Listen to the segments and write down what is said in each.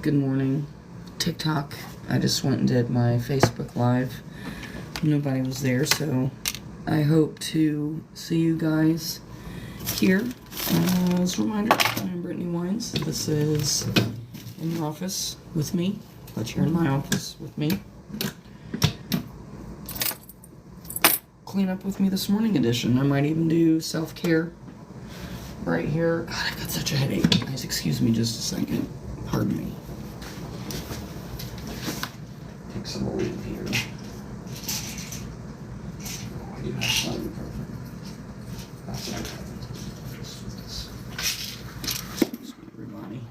Good morning, TikTok. I just went and did my Facebook Live. Nobody was there, so I hope to see you guys here. As a reminder, I'm Britiany Wines. This is in the office with me, but you're in my office with me. Clean up with me this morning edition. I might even do self-care right here. God, I've got such a headache. Guys, excuse me just a second. Pardon me. Take some olive here. Oh, yeah, that's not even perfect. That's not perfect. Excuse me, everybody.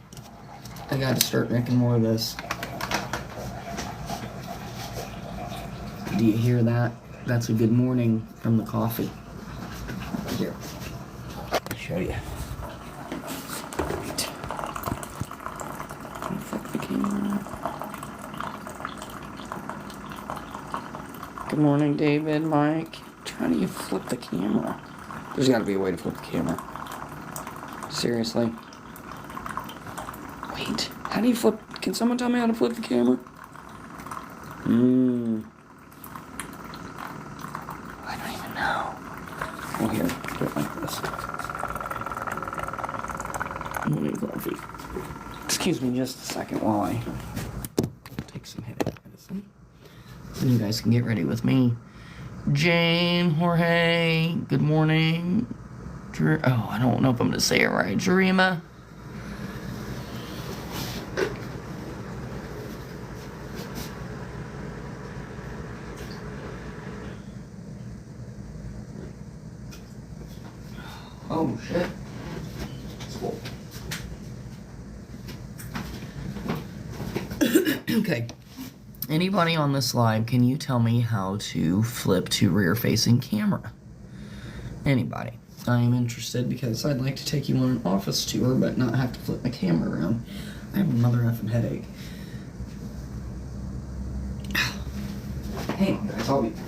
I gotta start making more of this. Do you hear that? That's a good morning from the coffee. Here. I'll show you. Right. Can you flip the camera? Good morning, David, Mike. How do you flip the camera? There's got to be a way to flip the camera. Seriously. Wait, how do you flip? Can someone tell me how to flip the camera? I don't even know. Oh, here, do it like this. Morning coffee. Excuse me just a second while I take some headache medicine. And you guys can get ready with me. Jane, Jorge, good morning. Oh, I don't know if I'm going to say it right. Jarima. Oh, shit. It's full. Okay. Anybody on this live, can you tell me how to flip to rear-facing camera? Anybody. I am interested because I'd like to take you on an office tour but not have to flip my camera around. I have a mother effing headache. Hey, guys, I'll be back.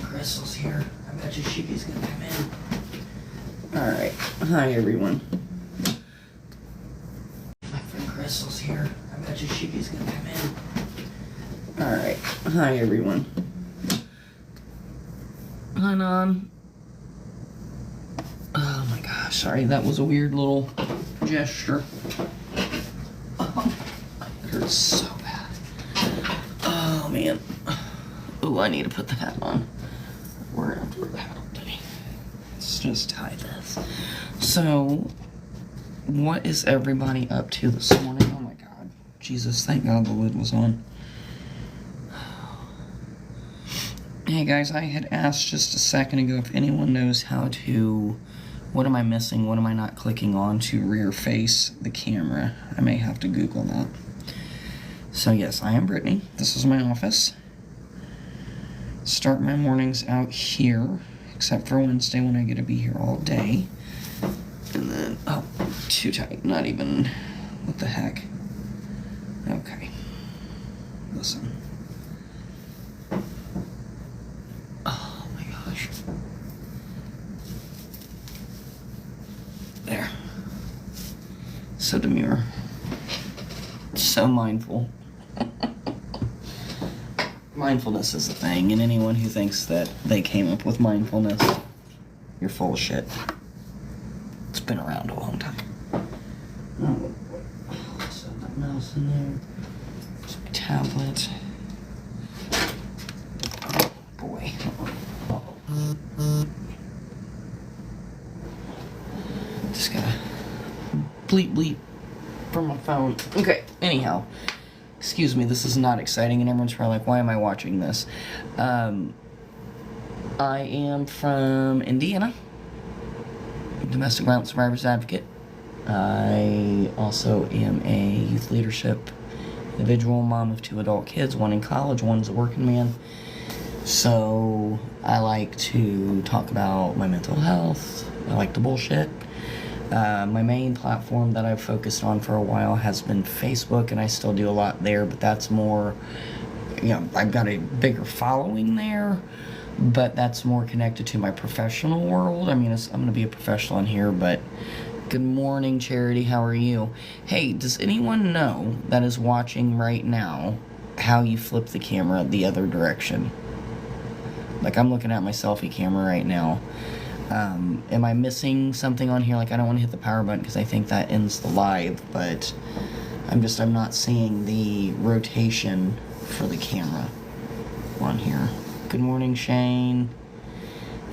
Crystal's here. I bet you Shiggy's gonna come in. Alright. Hi, everyone. My friend Crystal's here. I bet you Shiggy's gonna come in. Alright. Hi, everyone. Hi, Non. Oh my gosh. Sorry, that was a weird little gesture. Oh, it hurts so bad. Oh, man. Oh, I need to put the hat on. We're gonna have to wear the hat all day. Let's just tie this. So, what is everybody up to this morning? Oh my god. Jesus, thank God the lid was on. Hey guys, I had asked just a second ago if anyone knows how to... What am I missing? What am I not clicking on to rear face the camera? I may have to Google that. So yes, I am Brittany. This is my office. Start my mornings out here, except for Wednesday when I get to be here all day. And then, oh, too tight, not even, what the heck. Okay, listen. Oh my gosh. There. So demure. So mindful. Mindfulness is a thing, and anyone who thinks that they came up with mindfulness, you're full of shit. It's been around a long time. Oh, set that mouse in there. There's my tablet. Oh, boy. Just gotta bleep bleep from my phone. Okay, anyhow. Excuse me, this is not exciting, and everyone's probably like, why am I watching this? I am from Indiana, domestic violence survivors advocate. I also am a youth leadership individual, mom of 2 adult kids, one in college, one's a working man. So I like to talk about my mental health. I like to bullshit. My main platform that I've focused on for a while has been Facebook, and I still do a lot there, but that's more, I've got a bigger following there, but that's more connected to my professional world. I mean, I'm going to be a professional in here, but good morning, Charity. How are you? Hey, does anyone know that is watching right now how you flip the camera the other direction? Like, I'm looking at my selfie camera right now. Am I missing something on here? Like, I don't want to hit the power button because I think that ends the live, but I'm not seeing the rotation for the camera on here. Good morning, Shane.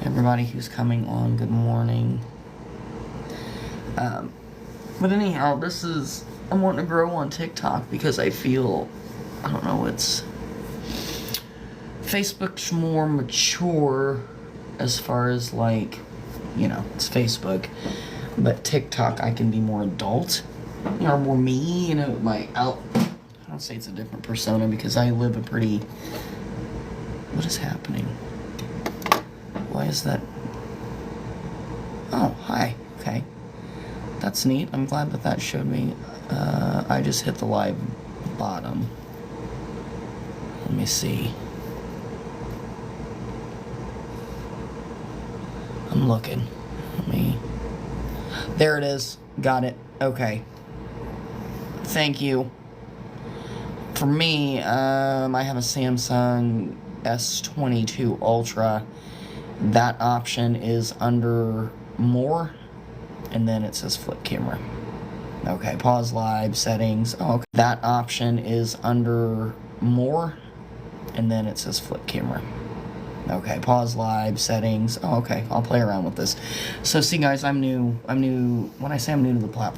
Everybody who's coming on, good morning. But anyhow, I'm wanting to grow on TikTok because I feel, I don't know, Facebook's more mature as far as it's Facebook, but TikTok I can be more adult, or more me, I don't say it's a different persona because I live a pretty, what is happening? Why is that? Oh, hi, okay. That's neat, I'm glad that showed me. I just hit the live bottom. Let me see. I'm looking. There it is. Got it. Okay. Thank you. For me, I have a Samsung S22 Ultra. That option is under More, and then it says Flip Camera. Okay, pause live, settings. Oh, okay. That option is under More, and then it says Flip Camera. Okay, pause live, settings. Oh, okay, I'll play around with this. So, see, guys, I'm new. When I say I'm new to the platform,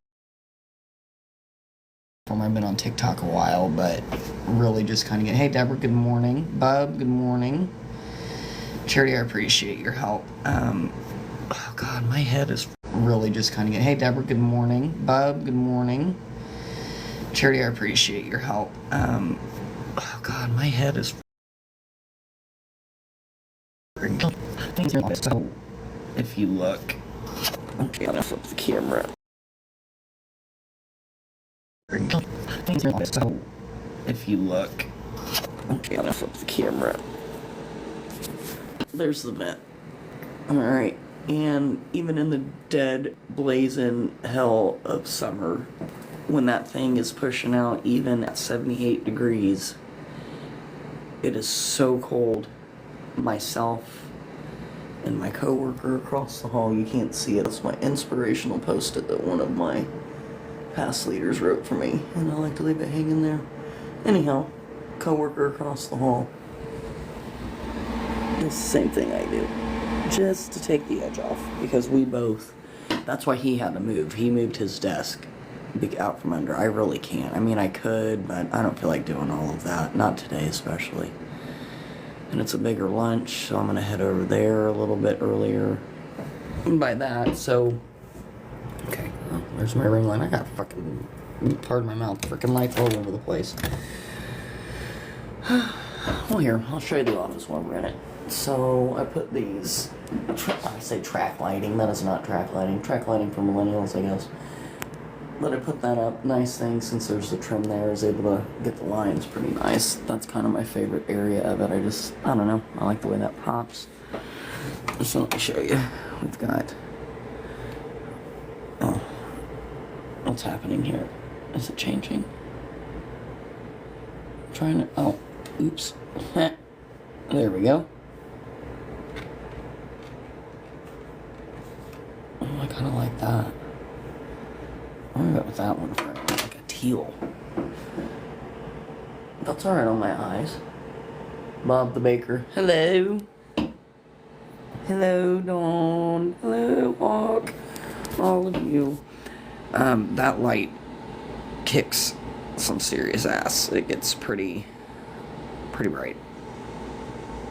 I've been on TikTok a while, but really just kind of hey, Deborah, good morning. Bub, good morning. Charity, I appreciate your help. Oh, God, my head is really just kind of hey, Deborah, good morning. Bub, good morning. Charity, I appreciate your help. Oh, God, my head is... So, if you look, okay, I'm gonna flip the camera. So, if you look, okay, I'm gonna flip the camera. There's the vent. Alright, and even in the dead, blazing hell of summer, when that thing is pushing out even at 78 degrees, it is so cold. Myself and my coworker across the hall, you can't see it, it's my inspirational post-it that one of my past leaders wrote for me, and I like to leave it hanging there. Anyhow, coworker across the hall, it's the same thing I do, just to take the edge off, because that's why he had to move. He moved his desk out from under. I really can't. I mean, I could, but I don't feel like doing all of that, not today especially. And it's a bigger lunch, so I'm gonna head over there a little bit earlier. And by that, so... Okay, well, there's my ring light. I got fucking, pardon my mouth, freaking lights all over the place. Well, here, I'll show you the office while we're in it. So, I put these, I say track lighting, that is not track lighting. Track lighting for millennials, I guess. But I put that up, nice thing, since there's the trim there, I was able to get the lines pretty nice. That's kind of my favorite area of it. I don't know, I like the way that pops. So let me show you. We've got, oh, what's happening here? Is it changing? I'm trying to, oh, oops. There we go. Oh, I kind of like that. I'm gonna go with that one for like a teal. That's alright on my eyes. Bob the baker. Hello. Hello, Dawn. Hello, Hawk. All of you. That light kicks some serious ass. It gets pretty bright.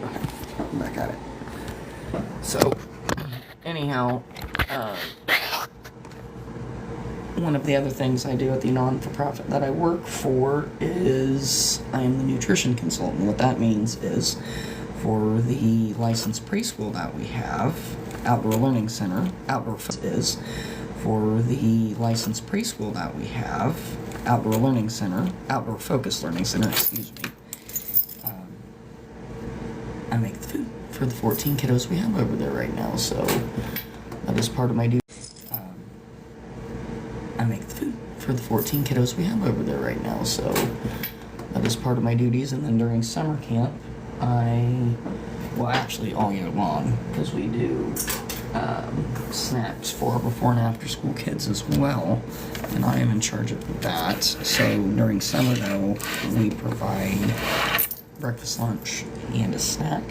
Okay, I'm back at it. So, anyhow, one of the other things I do at the non-for-profit that I work for is I am the nutrition consultant. What that means is for the licensed preschool that we have, Outdoor Learning Center, is for the licensed preschool that we have, Outdoor Learning Center, Outdoor Focused Learning Center, excuse me. I make the food for the 14 kiddos we have over there right now, so that is part of my duty. I make the food for the 14 kiddos we have over there right now, so that is part of my duties. And then during summer camp, well, actually all year long, because we do snacks for our before and after school kids as well, and I am in charge of that. So during summer, though, we provide breakfast, lunch, and a snack.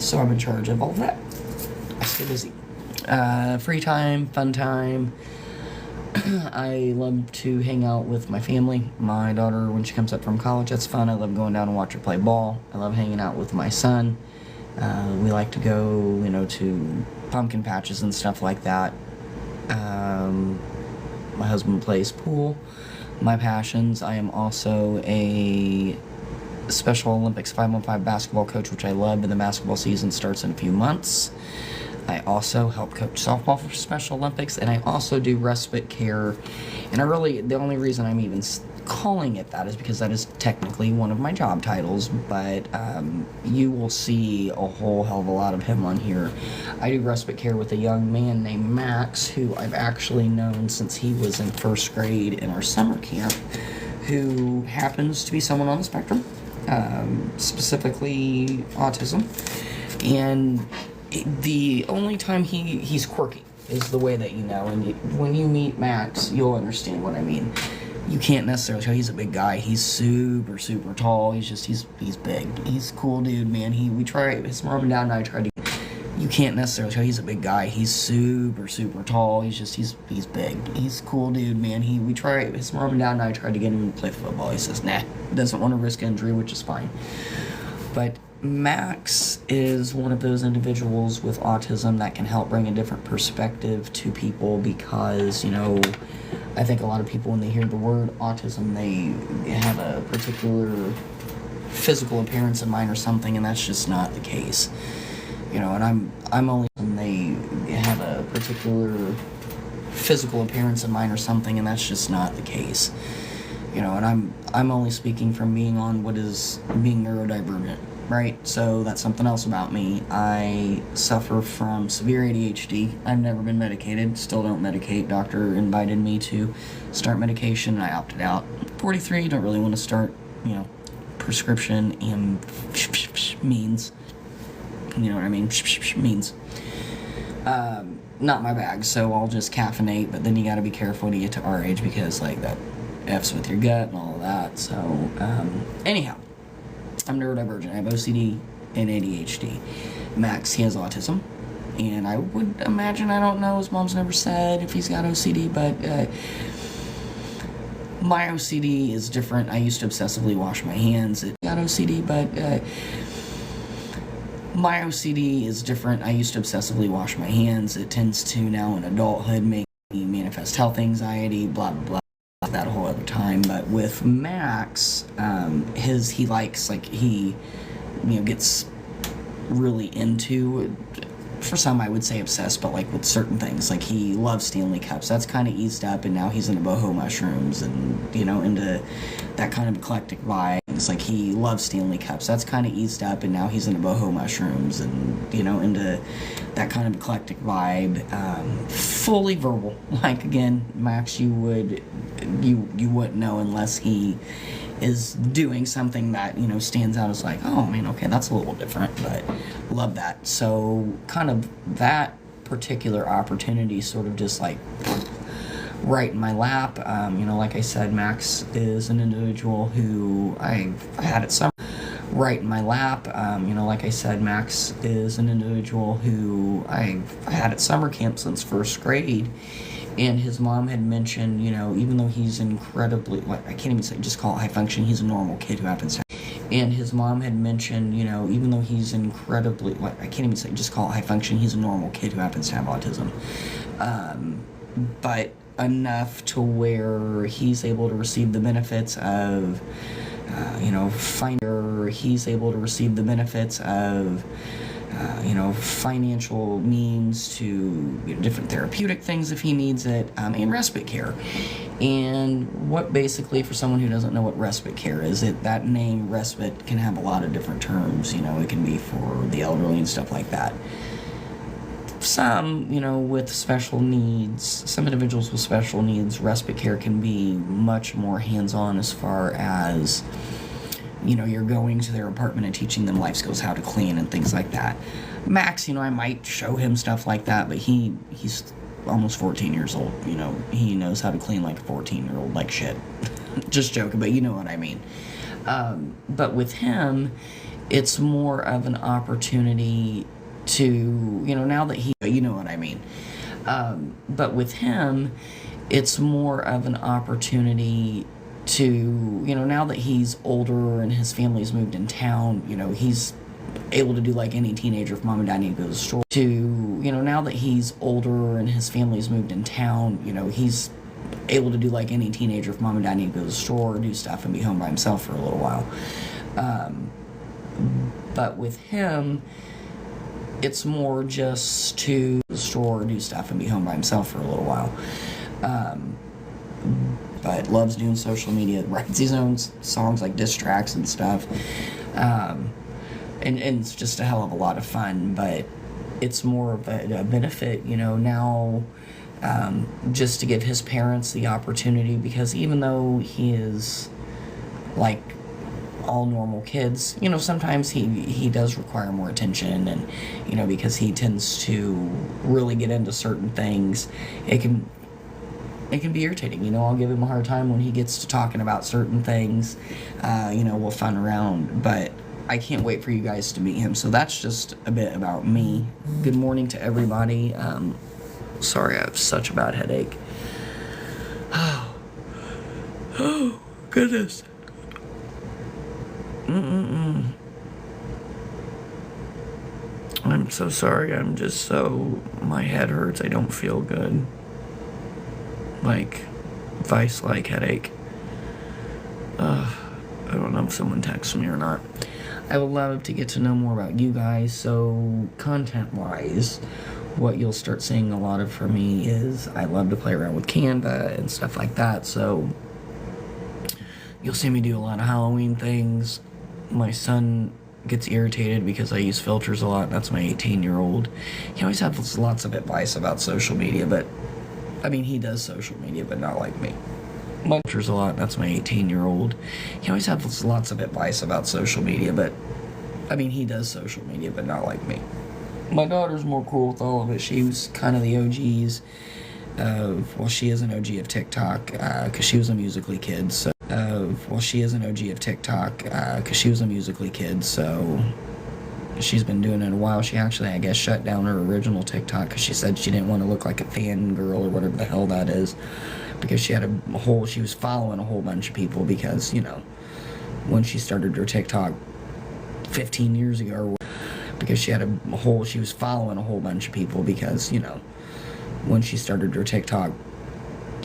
So I'm in charge of all of that. I stay busy. Free time, fun time. I love to hang out with my family. My daughter, when she comes up from college, that's fun. I love going down and watch her play ball. I love hanging out with my son. We like to go, to pumpkin patches and stuff like that. My husband plays pool. My passions, I am also a Special Olympics 5-on-5 basketball coach, which I love, and the basketball season starts in a few months. I also help coach softball for Special Olympics, and I also do respite care. And the only reason I'm even calling it that is because that is technically one of my job titles, but you will see a whole hell of a lot of him on here. I do respite care with a young man named Max, who I've actually known since he was in first grade in our summer camp, who happens to be someone on the spectrum, specifically autism. And the only time he's quirky is the way that and when you meet Max, you'll understand what I mean. You can't necessarily tell he's a big guy. He's super, super tall. He's big. He's a cool dude, man. We try, his mom and dad and I tried to, you can't necessarily tell he's a big guy. He's super, super tall. He's big. He's a cool dude, man. We try, his mom and dad and I tried to get him to play football. He says, nah, doesn't want to risk injury, which is fine. But Max is one of those individuals with autism that can help bring a different perspective to people because, I think a lot of people, when they hear the word autism, they have a particular physical appearance in mind or something, and that's just not the case. And they have a particular physical appearance in mind or something, and that's just not the case. And I'm only speaking from being on what is being neurodivergent. Right, so that's something else about me. I suffer from severe ADHD. I've never been medicated, still don't medicate. Doctor invited me to start medication, and I opted out. 43, don't really want to start, prescription and means. You know what I mean? Means. Not my bag, so I'll just caffeinate, but then you gotta be careful when you get to our age because, that F's with your gut and all of that. So, anyhow. I'm neurodivergent. I have OCD and ADHD. Max, he has autism. And I would imagine, I don't know, his mom's never said if he's got OCD, but my OCD is different. I used to obsessively wash my hands. Got OCD, but my OCD is different. I used to obsessively wash my hands. It tends to now in adulthood make me manifest health anxiety, blah, blah, blah. That whole other time. But with Max, he likes, he gets really into, for some I would say obsessed, but with certain things, he loves Stanley Cups. That's kind of eased up, and now he's into boho mushrooms and into that kind of eclectic vibe. He loves Stanley Cups. That's kind of eased up, and now he's into boho mushrooms and into that kind of eclectic vibe. Fully verbal. Again, Max, you wouldn't know unless he is doing something that stands out as oh man, okay, that's a little different, but love that. So kind of that particular opportunity sort of just right in my lap. Like I said, Max is an individual who I had at summer right in my lap. Like I said, Max is an individual who I had at summer camp since first grade. And his mom had mentioned, even though he's incredibly, I can't even say, just call it high function, he's a normal kid who happens to have. And his mom had mentioned, even though he's incredibly, I can't even say, just call it high function, he's a normal kid who happens to have autism. But enough to where he's able to receive the benefits of he's able to receive the benefits of financial means to different therapeutic things if he needs it, and respite care. And what basically, for someone who doesn't know what respite care is, that name respite can have a lot of different terms. It can be for the elderly and stuff like that. Some, with special needs, some individuals with special needs, respite care can be much more hands-on as far as, you're going to their apartment and teaching them life skills, how to clean and things like that. Max, I might show him stuff like that, but he's almost 14 years old. He knows how to clean like a 14-year-old like shit. Just joking, but you know what I mean. But with him, it's more of an opportunity to, now that you know what I mean. But with him, it's more of an opportunity to, now that he's older and his family's moved in town, he's able to do like any teenager if mom and dad need to go to the store. Now that he's older and his family's moved in town, he's able to do like any teenager if mom and dad need to go to the store or do stuff and be home by himself for a little while. But with him, it's more just to the store, do stuff, and be home by himself for a little while. But loves doing social media, writes his own songs like diss tracks and stuff. And it's just a hell of a lot of fun, but it's more of a benefit, now just to give his parents the opportunity, because even though he is like all normal kids, sometimes he does require more attention, and because he tends to really get into certain things, it can be irritating. I'll give him a hard time when he gets to talking about certain things. We'll fun around, but I can't wait for you guys to meet him. So that's just a bit about me. Good morning to everybody. Sorry, I have such a bad headache. Oh goodness. I'm so sorry. My head hurts. I don't feel good. Like, vice-like headache. I don't know if someone texts me or not. I would love to get to know more about you guys. So, content-wise, what you'll start seeing a lot of from me is I love to play around with Canva and stuff like that. So, you'll see me do a lot of Halloween things. My son gets irritated because I use filters a lot. That's my 18-year-old. He always has lots of advice about social media, but he does social media, but not like me. Filters a lot. That's my 18-year-old. He always has lots of advice about social media, but he does social media, but not like me. My daughter's more cool with all of it. She was kind of the OGs of, she is an OG of TikTok, because she was a Musical.ly kid, so she is an OG of TikTok, because she was a Musical.ly kid, so she's been doing it a while. She actually, I guess, shut down her original TikTok because she said she didn't want to look like a fangirl or whatever the hell that is, because she was following a whole bunch of people, because, when she started her TikTok 15 years ago, because she was following a whole bunch of people, because, when she started her TikTok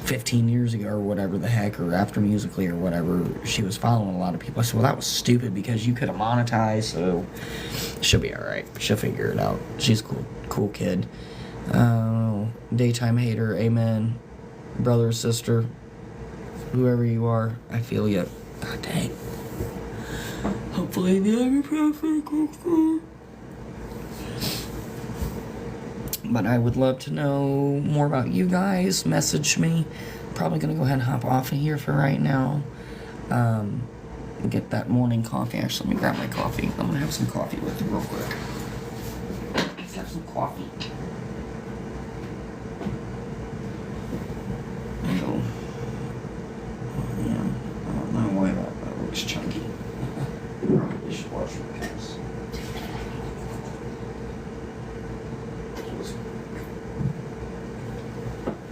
15 years ago or whatever the heck, or after Musical.ly or whatever, she was following a lot of people. I said, well, that was stupid because you could have monetized, so she'll be alright. She'll figure it out. She's a cool kid. Daytime hater, amen. Brother or sister, whoever you are, I feel you. God dang. Hopefully the ibuprofen. But I would love to know more about you guys. Message me. Probably going to go ahead and hop off of here for right now. Get that morning coffee. Actually, let me grab my coffee. I'm going to have some coffee with you real quick. Let's have some coffee. Oh, yeah. I don't know why that looks chunky. Probably should wash my hands.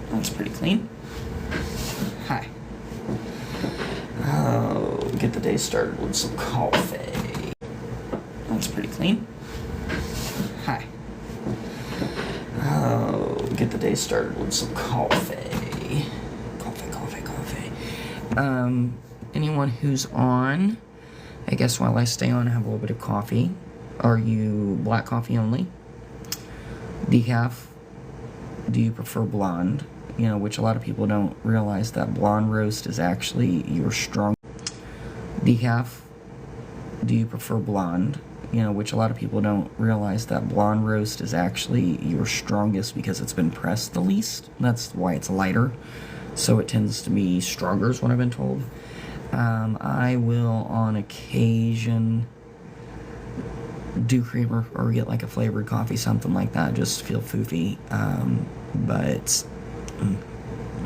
That's pretty clean. Hi. Oh, get the day started with some coffee. That's pretty clean. Hi. Oh, get the day started with some coffee. Coffee. anyone who's on. I guess while I stay on, I have a little bit of coffee. Are you black coffee only? Decaf? Do you prefer blonde? You know, which a lot of people don't realize that blonde roast is actually your strong. Decaf? Do you prefer blonde? You know, which a lot of people don't realize that blonde roast is actually your strongest because it's been pressed the least. That's why it's lighter. So it tends to be stronger is what I've been told. I will on occasion do creamer or get like a flavored coffee, something like that, just to feel foofy. But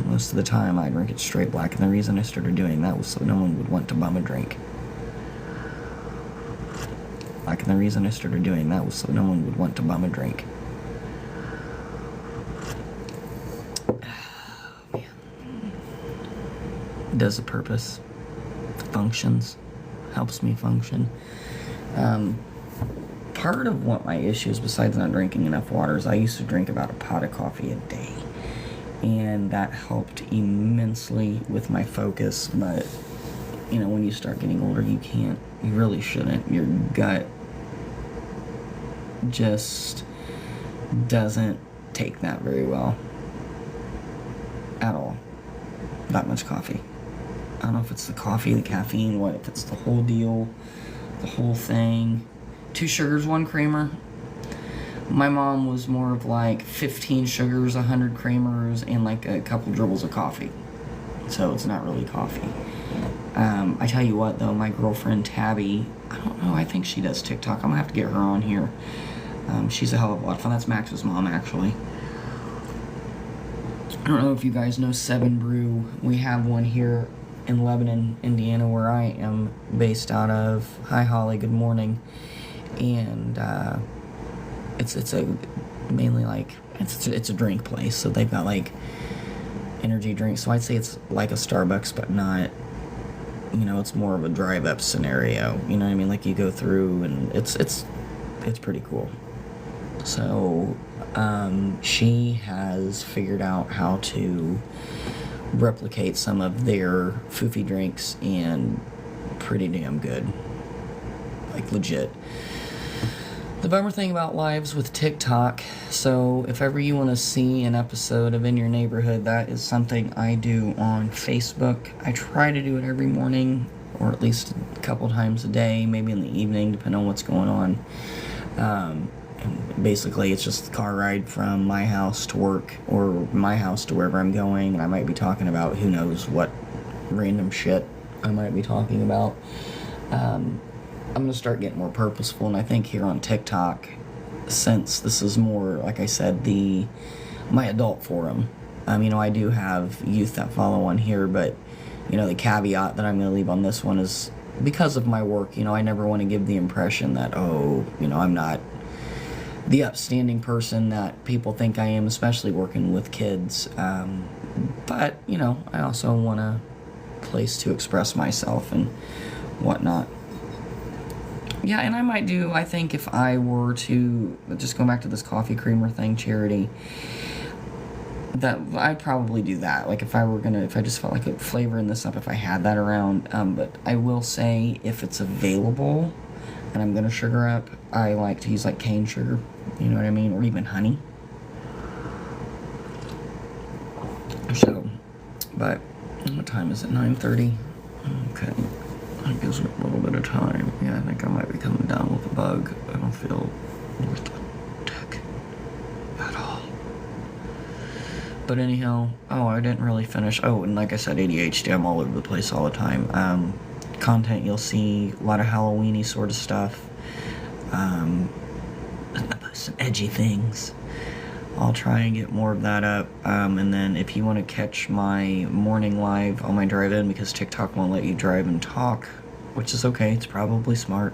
most of the time I drink it straight black, and the reason I started doing that was so no one would want to bum a drink. And the reason I started doing that was so no one would want to bum a drink. Man. It does a purpose. Functions. Helps me function. Part of what my issues, besides not drinking enough water, is I used to drink about a pot of coffee a day. And that helped immensely with my focus, but you know, when you start getting older, you really shouldn't. Your gut just doesn't take that very well at all. That much coffee. I don't know if it's the coffee, the caffeine, what, if it's the whole deal, the whole thing. 2 sugars, 1 creamer. My mom was more of like 15 sugars, 100 creamers, and like a couple dribbles of coffee. So it's not really coffee. I tell you what, though, my girlfriend Tabby, I don't know, I think she does TikTok. I'm gonna have to get her on here. She's a hell of a lot of fun. That's Max's mom, actually. I don't know if you guys know 7 Brew. We have one here in Lebanon, Indiana, where I am based out of. Hi, Holly. Good morning. And it's a mainly like it's a drink place. So they've got like energy drinks. So I'd say it's like a Starbucks, but not. You know, it's more of a drive-up scenario. You know what I mean? Like you go through, and it's pretty cool. So she has figured out how to replicate some of their foofy drinks, and pretty damn good. Like legit. The bummer thing about lives with TikTok, so if ever you want to see an episode of In Your Neighborhood, that is something I do on Facebook. I try to do it every morning, or at least a couple times a day, maybe in the evening, depending on what's going on. And basically, it's just a car ride from my house to work, or my house to wherever I'm going, and I might be talking about who knows what random shit I might be talking about. I'm going to start getting more purposeful, and I think here on TikTok, since this is more, like I said, my adult forum, you know, I do have youth that follow on here, but, you know, the caveat that I'm going to leave on this one is because of my work, you know, I never want to give the impression that, oh, you know, I'm not the upstanding person that people think I am, especially working with kids, but, you know, I also want a place to express myself and whatnot. Yeah, and I might do, I think if I were to, just go back to this coffee creamer thing, charity, that I'd probably do that. Like if I just felt like flavoring this up if I had that around. But I will say if it's available and I'm going to sugar up, I like to use like cane sugar, you know what I mean? Or even honey. So, but what time is it? 9:30? Okay. That gives me a little bit of time. Yeah, I think I might be coming down with a bug. I don't feel worth the tick at all. But anyhow, I didn't really finish. Oh, and like I said, ADHD, I'm all over the place all the time. Content, you'll see a lot of Halloween-y sort of stuff. Some edgy things. I'll try and get more of that up. And then if you want to catch my morning live on my drive-in, because TikTok won't let you drive and talk, which is okay, it's probably smart.